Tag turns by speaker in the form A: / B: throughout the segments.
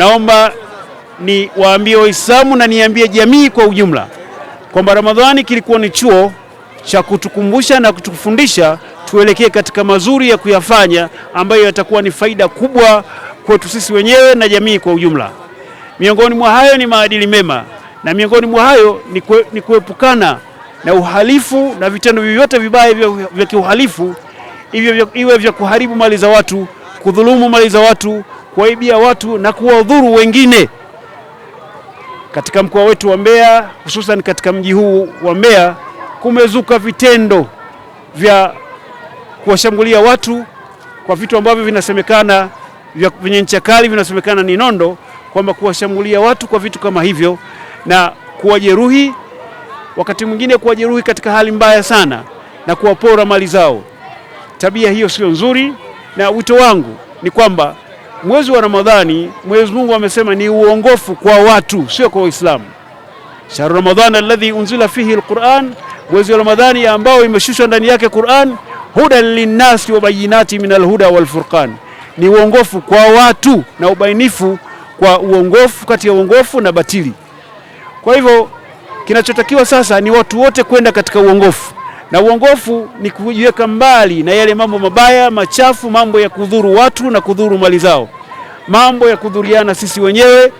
A: Naomba ni waambie Waislamu na niambie jamii kwa ujumla kwamba Ramadhani kilikuwa ni chuo cha kutukumbusha na kutufundisha tuelekee katika mazuri ya kuyafanya ambayo yatakuwa ni faida kubwa kwetu sisi wenyewe na jamii kwa ujumla. Miongoni mwa hayo ni maadili mema, na miongoni mwa hayo ni kuepukana na uhalifu na vitendo vyote vibaya vya kiuhalifu, iwe vya kuharibu mali za watu, kudhulumu mali za watu, kuwaibia watu na kuwadhuru wengine. Katika mkoa wetu wa Mbeya, hususan katika mji huu wa Mbeya, kumezuka vitendo vya kuwashambulia watu kwa vitu ambavyo vinasemekana vyenye ncha kali, vinasemekana ni nondo, kwamba kuwashambulia watu kwa vitu kama hivyo na kuwajeruhi, wakati mwingine kuwajeruhi katika hali mbaya sana na kuwapora mali zao. Tabia hiyo sio nzuri, na wito wangu ni kwamba mwezi wa Ramadhani, Mwenyezi Mungu amesema ni uongofu kwa watu, sio kwa Waislamu. Shahru Ramadhan alladhi unzila fihi alquran, mwezi wa Ramadhani ambao imeshushwa ndani yake Qur'an, hudan linnasi wa bayinati min alhuda wal furqan, ni uongofu kwa watu na ubainifu kwa uongofu, kati ya uongofu na batili. Kwa hivyo kinachotakiwa sasa ni watu wote kwenda katika uongofu, na uongofu ni kujiweka mbali na yale mambo mabaya machafu, mambo ya kudhuru watu na kudhuru mali zao, mambo ya kudhuriana sisi wenyewe,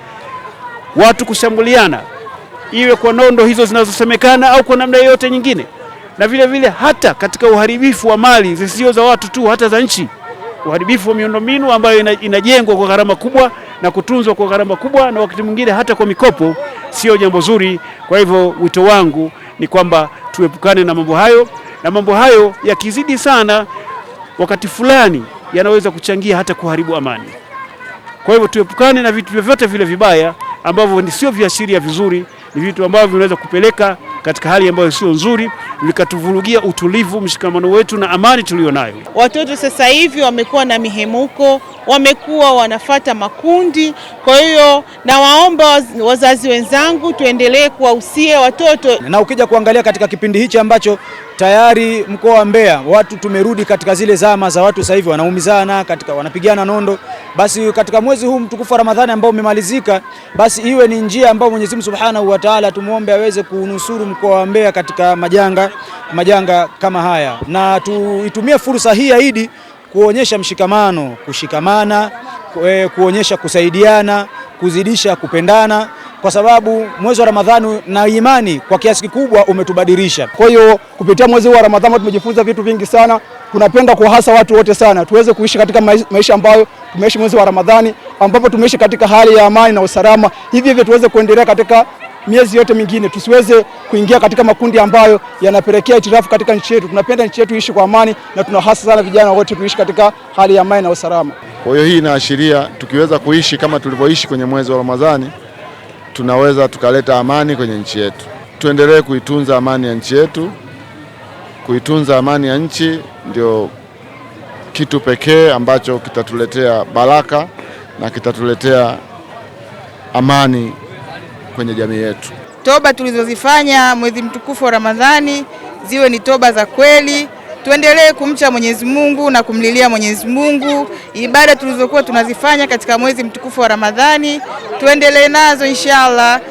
A: watu kushambuliana, iwe kwa nondo hizo zinazosemekana au kwa namna yoyote nyingine, na vile vile hata katika uharibifu wa mali zisizo za watu tu, hata za nchi, uharibifu wa miundombinu ambayo inajengwa kwa gharama kubwa na kutunzwa kwa gharama kubwa, na wakati mwingine hata kwa mikopo, sio jambo zuri. Kwa hivyo wito wangu ni kwamba tuepukane na mambo hayo, na mambo hayo yakizidi sana wakati fulani yanaweza kuchangia hata kuharibu amani. Kwa hivyo tuepukane na vitu vyovyote vile vibaya ambavyo sio viashiria vizuri, ni vitu ambavyo vinaweza kupeleka katika hali ambayo sio nzuri, vikatuvurugia utulivu, mshikamano wetu na amani tulionayo.
B: Watoto sasa hivi wamekuwa na mihemuko, wamekuwa wanafata makundi. Kwa hiyo nawaomba wazazi wenzangu tuendelee kuwahusia watoto.
C: Na ukija kuangalia katika kipindi hichi ambacho tayari mkoa wa Mbeya watu tumerudi katika zile zama za watu sasa hivi wanaumizana, katika wanapigana nondo, basi katika mwezi huu mtukufu wa Ramadhani ambao umemalizika, basi iwe ni njia ambayo Mwenyezi Mungu Subhanahu wa Ta'ala tumuombe aweze kunusuru mkoa wa Mbeya katika majanga kama haya, na tuitumie fursa hii ya Idi kuonyesha mshikamano, kushikamana, kuonyesha kusaidiana, kuzidisha kupendana, kwa sababu mwezi wa Ramadhani na imani kwa kiasi kikubwa umetubadilisha.
D: Kwa hiyo kupitia mwezi wa Ramadhani tumejifunza vitu vingi sana. Tunapenda kuhasa watu wote sana tuweze kuishi katika maisha ambayo tumeishi mwezi wa Ramadhani, ambapo tumeishi katika hali ya amani na usalama. Hivi tuweze kuendelea katika miezi yote mingine, tusiweze kuingia katika makundi ambayo yanapelekea itirafu katika nchi yetu. Tunapenda nchi yetu iishi kwa amani, na tunahasa sana vijana wote tuishi katika hali ya amani na usalama.
E: Kwa hiyo hii inaashiria tukiweza kuishi kama tulivyoishi kwenye mwezi wa Ramadhani, tunaweza tukaleta amani kwenye nchi yetu. Tuendelee kuitunza amani ya nchi yetu. Kuitunza amani ya nchi ndio kitu pekee ambacho kitatuletea baraka na kitatuletea amani kwenye jamii yetu.
F: Toba tulizozifanya mwezi mtukufu wa Ramadhani ziwe ni toba za kweli. Tuendelee kumcha Mwenyezi Mungu na kumlilia Mwenyezi Mungu. Ibada tulizokuwa tunazifanya katika mwezi mtukufu wa Ramadhani tuendelee nazo inshallah.